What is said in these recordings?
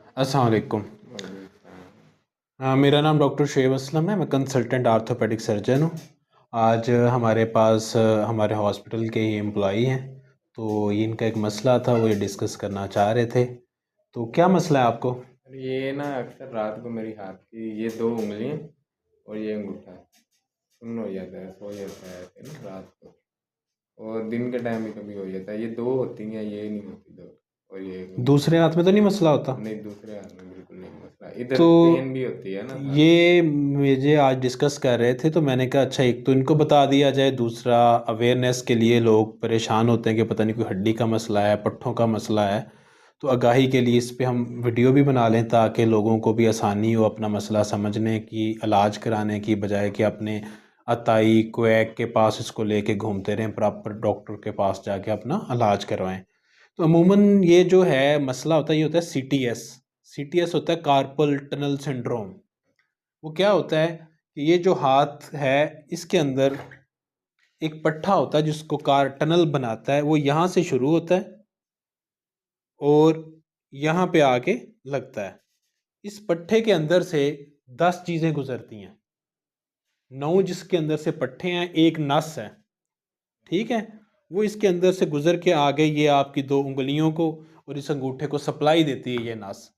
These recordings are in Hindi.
अस्सलाम वालेकुम। मेरा नाम डॉक्टर शुएब असलम है। मैं कंसल्टेंट आर्थोपेडिक सर्जन हूँ। आज हमारे पास हमारे हॉस्पिटल के ही एम्प्लॉई हैं, तो ये इनका एक मसला था, वो ये डिस्कस करना चाह रहे थे। तो क्या मसला है आपको? ये ना अक्सर रात को मेरी हाथ की ये 2 उँगलियाँ और ये अंगूठा सुन्न हो जाता है, सो जाता है ऐसे ना रात को, और दिन के टाइम भी कभी हो जाता है। ये 2 होती हैं, ये नहीं होती 2, और ये 1 उँगली। दूसरे हाथ में तो नहीं मसला होता? नहीं, दूसरे हाथ में बिल्कुल नहीं मसला। इधर तो पेन भी होती है ना साथ। ये मुझे आज डिस्कस कर रहे थे, तो मैंने कहा अच्छा एक तो इनको बता दिया जाए, दूसरा अवेयरनेस के लिए लोग परेशान होते हैं कि पता नहीं कोई हड्डी का मसला है, पट्ठों का मसला है। तो आगाही के लिए इस पे हम वीडियो भी बना लें ताकि लोगों को भी आसानी हो अपना मसला समझने की, इलाज कराने की बजाय कि अपने अताई क्वैक के पास इसको लेके घूमते रहें, प्रॉपर डॉक्टर के पास जाके अपना इलाज करवाएं। तो अमूमन ये जो है मसला होता है, ये होता है सीटीएस। सीटीएस होता है कार्पल टनल सिंड्रोम। वो क्या होता है कि ये जो हाथ है, इसके अंदर एक पट्टा होता है जिसको कार टनल बनाता है। वो यहाँ से शुरू होता है और यहाँ पे आके लगता है। इस पट्टे के अंदर से 10 चीज़ें गुजरती हैं। 9 जिसके अंदर से पट्टे हैं, एक नस है, ठीक है। वो इसके अंदर से गुजर के आगे ये आपकी 2 उंगलियों को और इस अंगूठे को सप्लाई देती है ये नस।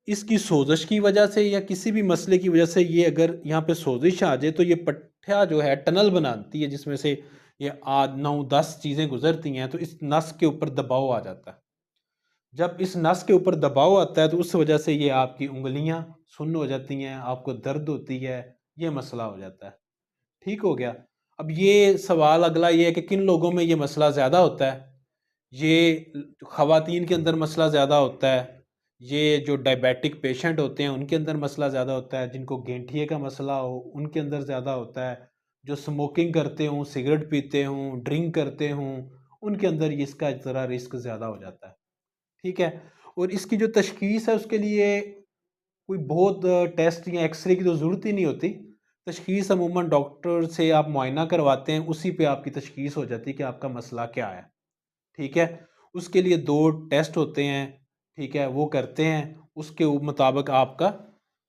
इसकी सोजिश की वजह से या किसी भी मसले की वजह से ये अगर यहाँ पे सोजिश आ जाए तो ये पट्टा जो है टनल बनाती है जिसमें से ये 8 9 10 चीज़ें गुजरती हैं, तो इस नस के ऊपर दबाव आ जाता है। जब इस नस के ऊपर दबाव आता है तो उस वजह से ये आपकी उंगलियां सुन्न हो जाती हैं, आपको दर्द होती है, ये मसला हो जाता है। ठीक हो गया। अब ये सवाल अगला ये है कि किन लोगों में ये मसला ज़्यादा होता है। ये ख़वातीन के अंदर मसला ज़्यादा होता है। ये जो डायबिटिक पेशेंट होते हैं उनके अंदर मसला ज़्यादा होता है। जिनको गेंठिए का मसला हो उनके अंदर ज़्यादा होता है। जो स्मोकिंग करते हों, सिगरेट पीते हों, ड्रिंक करते हों, उनके अंदर इसका ज़रा रिस्क ज़्यादा हो जाता है। ठीक है। और इसकी जो तशख़ीस है उसके लिए कोई बहुत टेस्ट या एक्सरे की तो ज़रूरत ही नहीं होती। तशख़ीस अमूमन डॉक्टर से आप मुआयना करवाते हैं, उसी पे आपकी तशख़ीस हो जाती है कि आपका मसला क्या है। ठीक है। उसके लिए 2 टेस्ट होते हैं, ठीक है, वो करते हैं, उसके मुताबिक आपका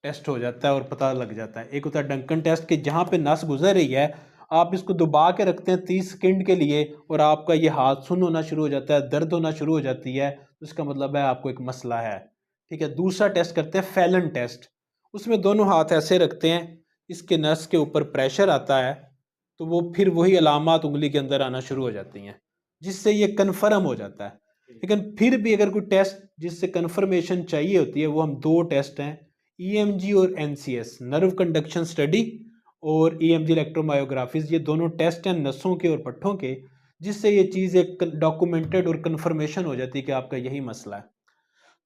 टेस्ट हो जाता है और पता लग जाता है। एक होता है डंकन टेस्ट कि जहाँ पे नस गुजर रही है, आप इसको दबा के रखते हैं 30 सेकंड के लिए और आपका ये हाथ सुन्न होना शुरू हो जाता है, दर्द होना शुरू हो जाती है, तो इसका मतलब है आपको एक मसला है। ठीक है। दूसरा टेस्ट करते हैं फैलन टेस्ट। उसमें दोनों हाथ ऐसे रखते हैं, इसके नस के ऊपर प्रेशर आता है, तो वो फिर वही अलामत उंगली के अंदर आना शुरू हो जाती हैं, जिससे ये कन्फर्म हो जाता है। लेकिन फिर भी अगर कोई टेस्ट जिससे कन्फर्मेशन चाहिए होती है, वो हम 2 टेस्ट हैं, ईएमजी और एनसीएस, नर्व कंडक्शन स्टडी, और ईएमजी इलेक्ट्रोमायोग्राफीज। ये दोनों टेस्ट हैं नसों के और पट्ठों के, जिससे ये चीज़ एक डॉक्यूमेंटेड और कन्फर्मेशन हो जाती है कि आपका यही मसला है।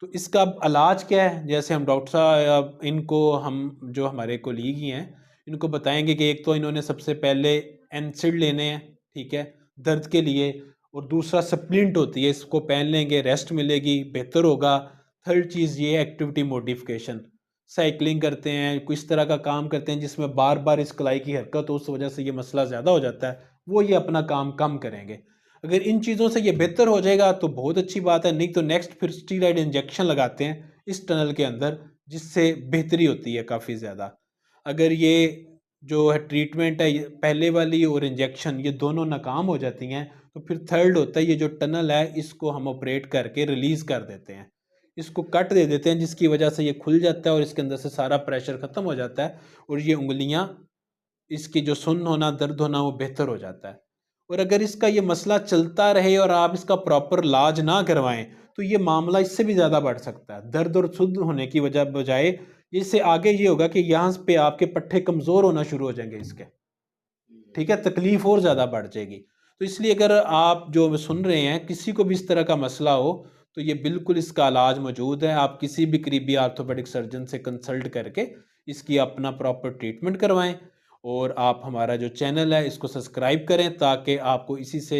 तो इसका अब इलाज क्या है? जैसे हम डॉक्टर साहब इनको, हम जो हमारे कोलीग ही हैं, इनको बताएंगे कि एक तो इन्होंने सबसे पहले एनसिड लेने हैं, ठीक है, दर्द के लिए, और दूसरा स्प्लिंट होती है, इसको पहन लेंगे, रेस्ट मिलेगी, बेहतर होगा। थर्ड चीज़ ये एक्टिविटी मॉडिफिकेशन, साइकिलिंग करते हैं, कुछ इस तरह का काम करते हैं जिसमें बार बार इस कलाई की हरकत हो, उस वजह से ये मसला ज़्यादा हो जाता है, वो ये अपना काम कम करेंगे। अगर इन चीज़ों से ये बेहतर हो जाएगा तो बहुत अच्छी बात है, नहीं तो नेक्स्ट फिर स्टीरॉयड इंजेक्शन लगाते हैं इस टनल के अंदर, जिससे बेहतरी होती है काफ़ी ज़्यादा। अगर ये जो है ट्रीटमेंट है, ये पहले वाली और इंजेक्शन, ये दोनों नाकाम हो जाती हैं, तो फिर थर्ड होता है ये जो टनल है, इसको हम ऑपरेट करके रिलीज़ कर देते हैं, इसको कट दे देते हैं, जिसकी वजह से ये खुल जाता है और इसके अंदर से सारा प्रेशर ख़त्म हो जाता है और ये उंगलियां, इसकी जो सुन्न होना, दर्द होना, वो बेहतर हो जाता है। और अगर इसका ये मसला चलता रहे और आप इसका प्रॉपर इलाज ना करवाएं, तो ये मामला इससे भी ज़्यादा बढ़ सकता है। दर्द और शुद्ध होने की वजह बजाय इससे आगे ये होगा कि यहाँ पे आपके पट्टे कमज़ोर होना शुरू हो जाएंगे इसके। ठीक है, तकलीफ और ज़्यादा बढ़ जाएगी। तो इसलिए अगर आप जो सुन रहे हैं, किसी को भी इस तरह का मसला हो, तो ये बिल्कुल इसका इलाज मौजूद है। आप किसी भी करीबी आर्थोपेडिक सर्जन से कंसल्ट करके इसकी अपना प्रॉपर ट्रीटमेंट करवाएं। और आप हमारा जो चैनल है इसको सब्सक्राइब करें ताकि आपको इसी से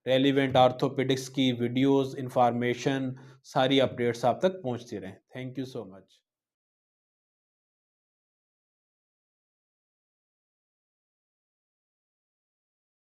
रेलिवेंट आर्थोपेडिक्स की वीडियोस, इंफॉर्मेशन, सारी अपडेट्स आप तक पहुंचती रहें। Thank you so much.